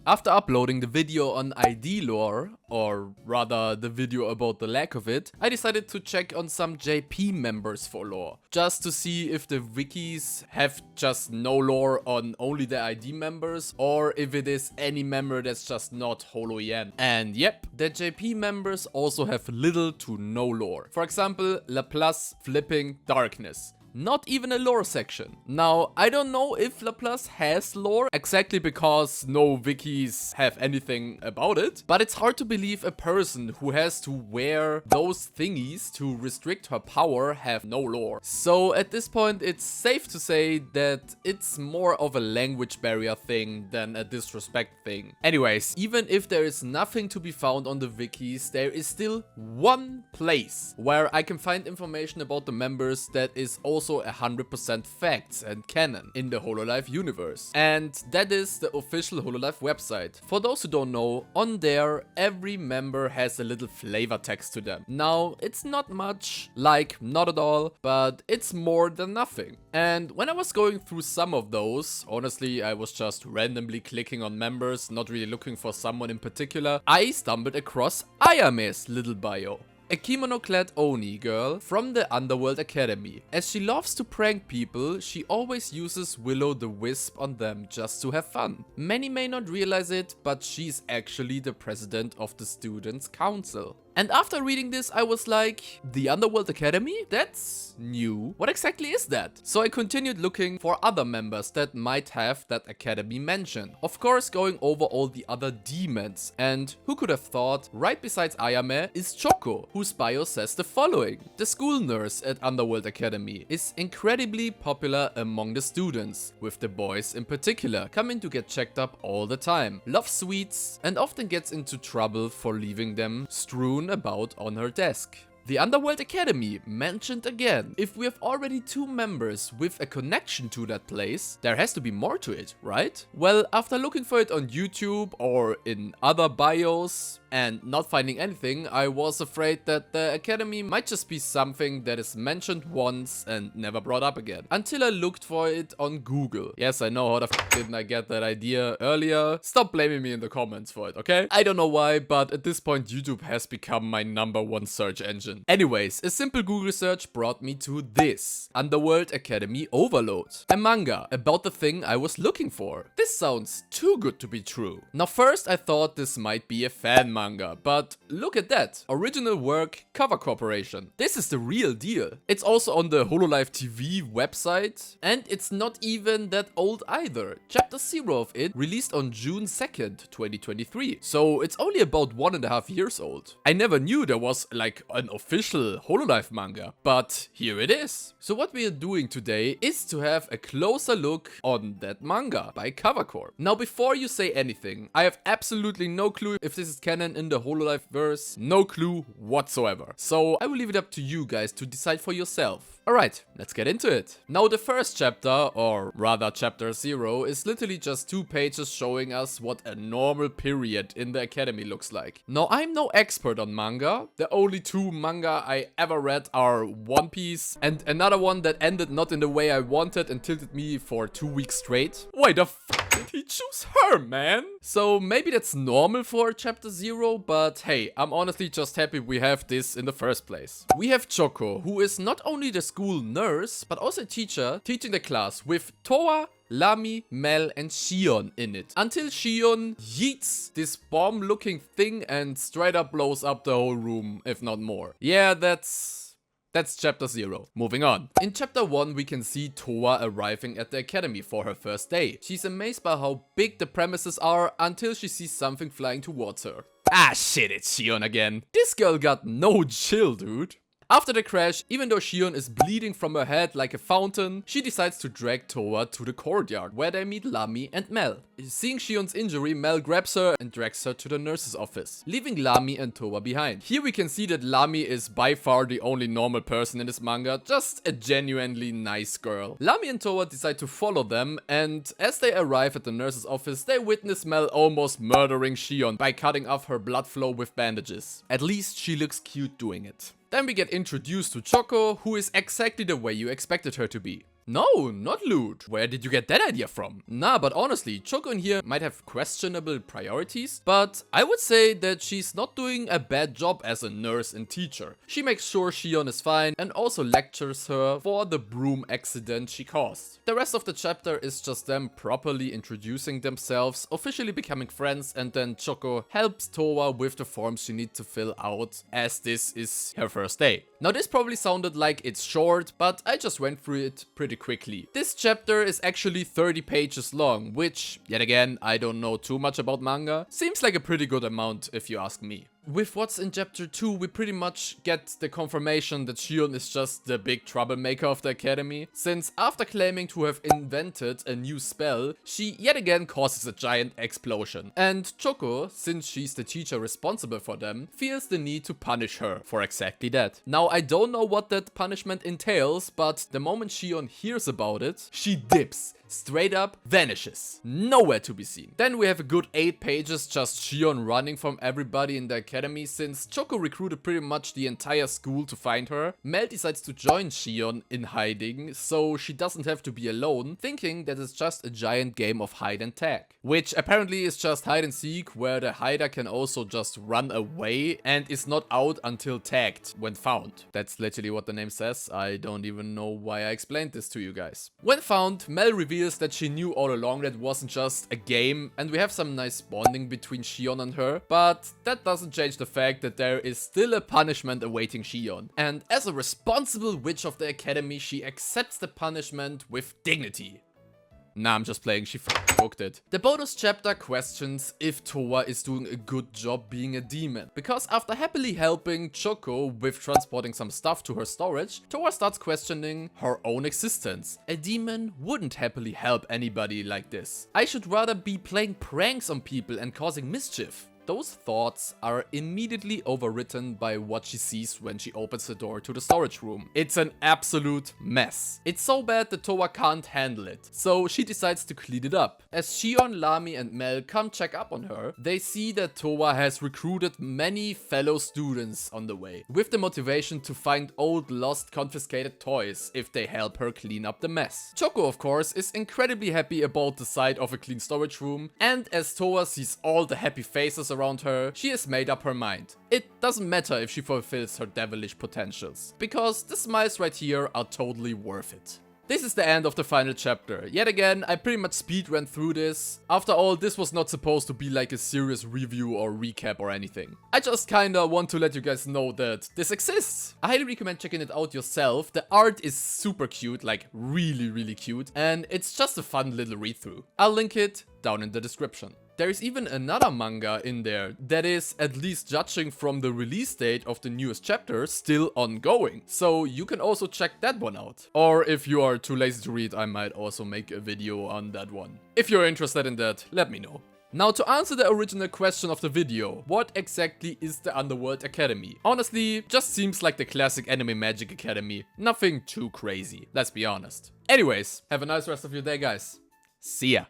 After uploading the video on ID lore, or rather the video about the lack of it, I decided to check on some JP members for lore, just to see if the wikis have just no lore on only the ID members, or if it is any member that's just not Holoyen. And yep, the JP members also have little to no lore. For example, Laplace flipping darkness. Not even a lore section. Now, I don't know if Laplace has lore, exactly because no wikis have anything about it, but it's hard to believe a person who has to wear those thingies to restrict her power have no lore. So at this point, it's safe to say that it's more of a language barrier thing than a disrespect thing. Anyways, even if there is nothing to be found on the wikis, there is still one place where I can find information about the members that is also 100% facts and canon in the Hololive universe. And that is the official Hololive website. For those who don't know, on there every member has a little flavor text to them. Now, it's not much, like not at all, but it's more than nothing. And when I was going through some of those, honestly I was just randomly clicking on members, not really looking for someone in particular, I stumbled across Ayame's little bio. A kimono-clad Oni girl from the Underworld Academy. As she loves to prank people, she always uses Willow the Wisp on them just to have fun. Many may not realize it, but she's actually the president of the Students' Council. And after reading this, I was like, the Underworld Academy? That's new. What exactly is that? So I continued looking for other members that might have that academy mentioned. Of course, going over all the other demons. And who could have thought, right besides Ayame is Choco, whose bio says the following. The school nurse at Underworld Academy is incredibly popular among the students, with the boys in particular, coming to get checked up all the time. Loves sweets and often gets into trouble for leaving them strewn about on her desk. The Underworld Academy, mentioned again. If we have already 2 members with a connection to that place, there has to be more to it, right? Well, after looking for it on YouTube or in other bios and not finding anything, I was afraid that the Academy might just be something that is mentioned once and never brought up again. Until I looked for it on Google. Yes, I know, how the f didn't I get that idea earlier? Stop blaming me in the comments for it, okay? I don't know why, but at this point YouTube has become my #1 search engine. Anyways, a simple Google search brought me to this. Underworld Academy Overload. A manga about the thing I was looking for. This sounds too good to be true. Now first I thought this might be a fan manga, but look at that. Original work, Cover Corporation. This is the real deal. It's also on the Hololive TV website, and it's not even that old either. Chapter 0 of it released on June 2nd, 2023. So it's only about 1.5 years old. I never knew there was like an official Hololive manga, but here it is. So what we are doing today is to have a closer look on that manga by Cover Corp. Now before you say anything, I have absolutely no clue if this is canon in the Hololive verse, no clue whatsoever. So I will leave it up to you guys to decide for yourself. Alright, let's get into it. Now the first chapter, or rather chapter 0, is literally just 2 pages showing us what a normal period in the academy looks like. Now I'm no expert on manga. The only 2 manga I ever read are One Piece and another one that ended not in the way I wanted and tilted me for 2 weeks straight. Why the f did he choose her, man? So maybe that's normal for chapter 0, but hey, I'm honestly just happy we have this in the first place. We have Choco, who is not only the school nurse, but also a teacher teaching the class with Toa, Lami, Mel and Shion in it. Until Shion yeets this bomb-looking thing and straight up blows up the whole room, if not more. Yeah, that's chapter 0. Moving on. In chapter 1, we can see Toa arriving at the academy for her first day. She's amazed by how big the premises are until she sees something flying towards her. Ah shit, it's Shion again. This girl got no chill, dude. After the crash, even though Shion is bleeding from her head like a fountain, she decides to drag Toa to the courtyard, where they meet Lami and Mel. Seeing Shion's injury, Mel grabs her and drags her to the nurse's office, leaving Lami and Toa behind. Here we can see that Lami is by far the only normal person in this manga, just a genuinely nice girl. Lami and Toa decide to follow them, and as they arrive at the nurse's office, they witness Mel almost murdering Shion by cutting off her blood flow with bandages. At least she looks cute doing it. Then we get introduced to Choco, who is exactly the way you expected her to be. No, not loot. Where did you get that idea from? Nah, but honestly, Choco in here might have questionable priorities, but I would say that she's not doing a bad job as a nurse and teacher. She makes sure Shion is fine and also lectures her for the broom accident she caused. The rest of the chapter is just them properly introducing themselves, officially becoming friends, and then Choco helps Towa with the forms she needs to fill out, as this is her first day. Now this probably sounded like it's short, but I just went through it pretty quickly. This chapter is actually 30 pages long, which, yet again, I don't know too much about manga. Seems like a pretty good amount if you ask me. With what's in chapter 2, we pretty much get the confirmation that Shion is just the big troublemaker of the academy, since after claiming to have invented a new spell, she yet again causes a giant explosion. And Choco, since she's the teacher responsible for them, feels the need to punish her for exactly that. Now I don't know what that punishment entails, but the moment Shion hears about it, she dips. Straight up vanishes. Nowhere to be seen. Then we have a good 8 pages just Shion running from everybody in the academy, since Choco recruited pretty much the entire school to find her. Mel decides to join Shion in hiding, so she doesn't have to be alone, thinking that it's just a giant game of hide and tag. Which apparently is just hide and seek, where the hider can also just run away and is not out until tagged when found. That's literally what the name says. I don't even know why I explained this to you guys. When found, Mel reveals that she knew all along that it wasn't just a game, and we have some nice bonding between Shion and her, but that doesn't change the fact that there is still a punishment awaiting Shion. And as a responsible witch of the academy, she accepts the punishment with dignity. Nah, I'm just playing, she booked it. The bonus chapter questions if Towa is doing a good job being a demon. Because after happily helping Choco with transporting some stuff to her storage, Towa starts questioning her own existence. A demon wouldn't happily help anybody like this. I should rather be playing pranks on people and causing mischief. Those thoughts are immediately overwritten by what she sees when she opens the door to the storage room. It's an absolute mess. It's so bad that Towa can't handle it, so she decides to clean it up. As Shion, Lami and Mel come check up on her, they see that Towa has recruited many fellow students on the way, with the motivation to find old lost confiscated toys if they help her clean up the mess. Choco, of course, is incredibly happy about the sight of a clean storage room, and as Towa sees all the happy faces around her, she has made up her mind. It doesn't matter if she fulfills her devilish potentials, because the smiles right here are totally worth it. This is the end of the final chapter. Yet again, I pretty much speed ran through this. After all, this was not supposed to be like a serious review or recap or anything. I just kinda want to let you guys know that this exists. I highly recommend checking it out yourself. The art is super cute, like really cute, and it's just a fun little read through. I'll link it down in the description. There is even another manga in there that is, at least judging from the release date of the newest chapter, still ongoing. So you can also check that one out. Or if you are too lazy to read, I might also make a video on that one. If you're interested in that, let me know. Now, to answer the original question of the video, what exactly is the Underworld Academy? Honestly, just seems like the classic anime magic academy. Nothing too crazy, let's be honest. Anyways, have a nice rest of your day, guys. See ya.